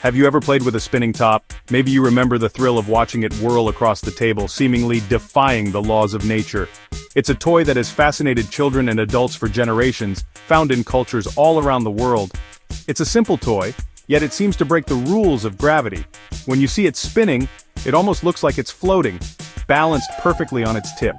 Have you ever played with a spinning top? Maybe you remember the thrill of watching it whirl across the table, seemingly defying the laws of nature. It's a toy that has fascinated children and adults for generations, found in cultures all around the world. It's a simple toy, yet it seems to break the rules of gravity. When you see it spinning, it almost looks like it's floating, balanced perfectly on its tip.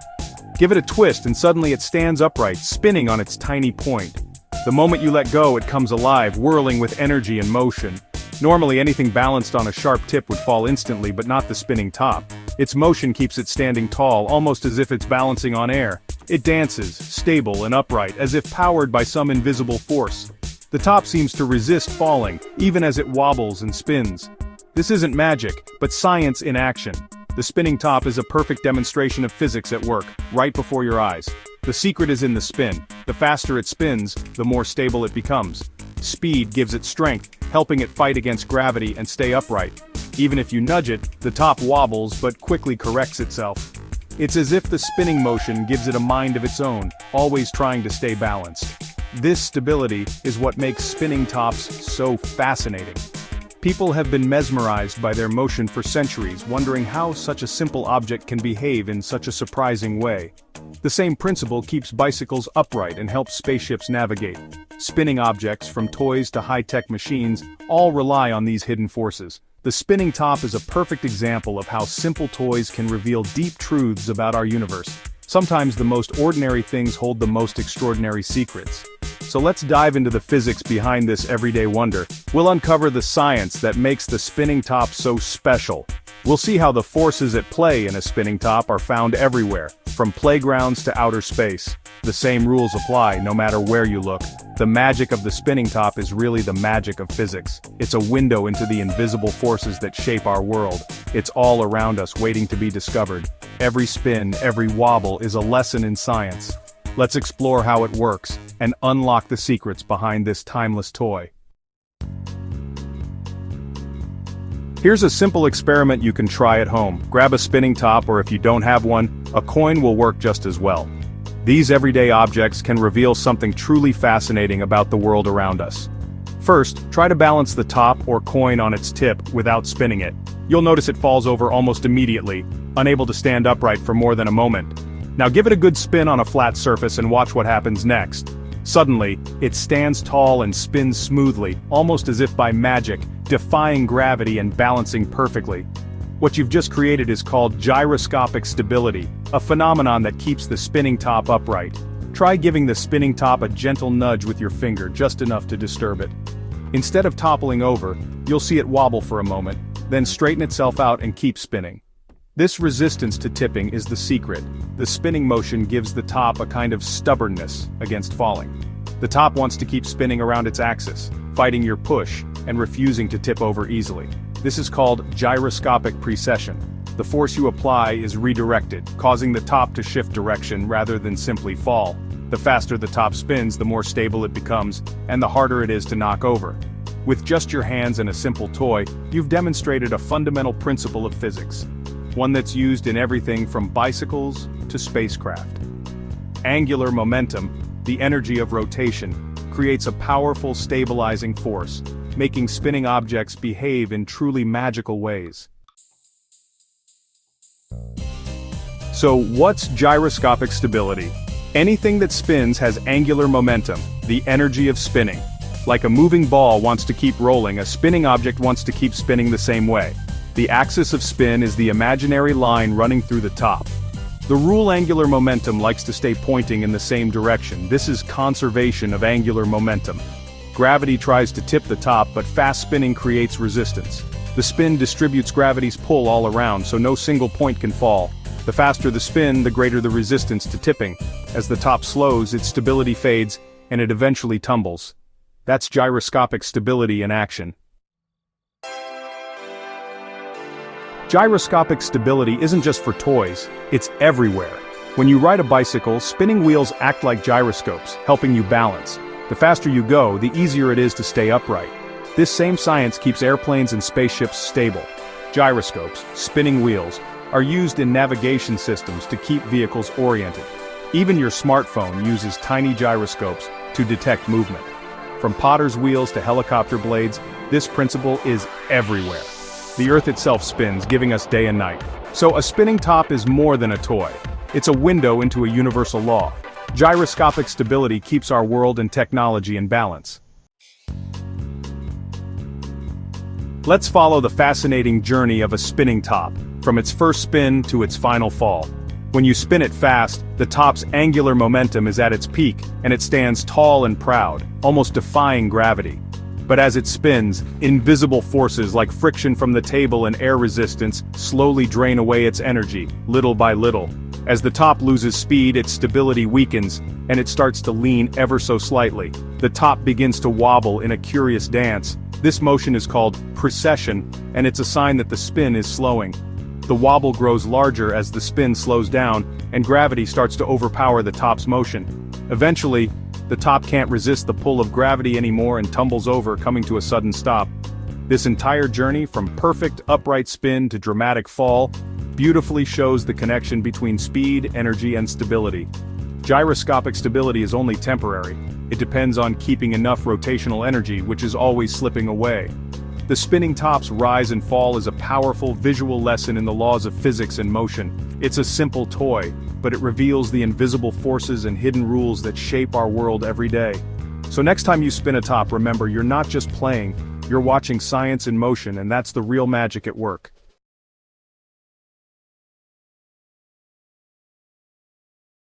Give it a twist and suddenly it stands upright, spinning on its tiny point. The moment you let go, it comes alive, whirling with energy and motion. Normally anything balanced on a sharp tip would fall instantly, but not the spinning top. Its motion keeps it standing tall, almost as if it's balancing on air. It dances, stable and upright, as if powered by some invisible force. The top seems to resist falling, even as it wobbles and spins. This isn't magic, but science in action. The spinning top is a perfect demonstration of physics at work, right before your eyes. The secret is in the spin. The faster it spins, the more stable it becomes. Speed gives it strength, helping it fight against gravity and stay upright. Even if you nudge it, the top wobbles but quickly corrects itself. It's as if the spinning motion gives it a mind of its own, always trying to stay balanced. This stability is what makes spinning tops so fascinating. People have been mesmerized by their motion for centuries, wondering how such a simple object can behave in such a surprising way. The same principle keeps bicycles upright and helps spaceships navigate. Spinning objects, from toys to high-tech machines, all rely on these hidden forces. The spinning top is a perfect example of how simple toys can reveal deep truths about our universe. Sometimes the most ordinary things hold the most extraordinary secrets. So let's dive into the physics behind this everyday wonder. We'll uncover the science that makes the spinning top so special. We'll see how the forces at play in a spinning top are found everywhere, from playgrounds to outer space. The same rules apply no matter where you look. The magic of the spinning top is really the magic of physics. It's a window into the invisible forces that shape our world. It's all around us, waiting to be discovered. Every spin, every wobble is a lesson in science. Let's explore how it works and unlock the secrets behind this timeless toy. Here's a simple experiment you can try at home. Grab a spinning top, or if you don't have one, a coin will work just as well. These everyday objects can reveal something truly fascinating about the world around us. First, try to balance the top or coin on its tip without spinning it. You'll notice it falls over almost immediately, unable to stand upright for more than a moment. Now give it a good spin on a flat surface and watch what happens next. Suddenly, it stands tall and spins smoothly, almost as if by magic, defying gravity and balancing perfectly. What you've just created is called gyroscopic stability, a phenomenon that keeps the spinning top upright. Try giving the spinning top a gentle nudge with your finger, just enough to disturb it. Instead of toppling over, you'll see it wobble for a moment, then straighten itself out and keep spinning. This resistance to tipping is the secret. The spinning motion gives the top a kind of stubbornness against falling. The top wants to keep spinning around its axis, fighting your push and refusing to tip over easily. This is called gyroscopic precession. The force you apply is redirected, causing the top to shift direction rather than simply fall. The faster the top spins, the more stable it becomes, and the harder it is to knock over. With just your hands and a simple toy, you've demonstrated a fundamental principle of physics. One that's used in everything from bicycles to spacecraft. Angular momentum, the energy of rotation, creates a powerful stabilizing force, making spinning objects behave in truly magical ways. So what's gyroscopic stability? Anything that spins has angular momentum, the energy of spinning. Like a moving ball wants to keep rolling, a spinning object wants to keep spinning the same way. The axis of spin is the imaginary line running through the top. The rule angular momentum likes to stay pointing in the same direction. This is conservation of angular momentum. Gravity tries to tip the top, but fast spinning creates resistance. The spin distributes gravity's pull all around, so no single point can fall. The faster the spin, the greater the resistance to tipping. As the top slows, its stability fades, and it eventually tumbles. That's gyroscopic stability in action. Gyroscopic stability isn't just for toys, it's everywhere. When you ride a bicycle, spinning wheels act like gyroscopes, helping you balance. The faster you go, the easier it is to stay upright. This same science keeps airplanes and spaceships stable. Gyroscopes, spinning wheels, are used in navigation systems to keep vehicles oriented. Even your smartphone uses tiny gyroscopes to detect movement. From potter's wheels to helicopter blades, this principle is everywhere. The Earth itself spins, giving us day and night. So a spinning top is more than a toy. It's a window into a universal law. Gyroscopic stability keeps our world and technology in balance. Let's follow the fascinating journey of a spinning top, from its first spin to its final fall. When you spin it fast, the top's angular momentum is at its peak, and it stands tall and proud, almost defying gravity. But as it spins, invisible forces like friction from the table and air resistance slowly drain away its energy, little by little. As the top loses speed, its stability weakens, and it starts to lean ever so slightly. The top begins to wobble in a curious dance. This motion is called precession, and it's a sign that the spin is slowing. The wobble grows larger as the spin slows down, and gravity starts to overpower the top's motion. Eventually, the top can't resist the pull of gravity anymore and tumbles over, coming to a sudden stop. This entire journey, from perfect upright spin to dramatic fall, beautifully shows the connection between speed, energy, and stability. Gyroscopic stability is only temporary. It depends on keeping enough rotational energy, which is always slipping away. The spinning top's rise and fall is a powerful visual lesson in the laws of physics and motion. It's a simple toy, but it reveals the invisible forces and hidden rules that shape our world every day. So next time you spin a top, remember, you're not just playing, you're watching science in motion, and that's the real magic at work.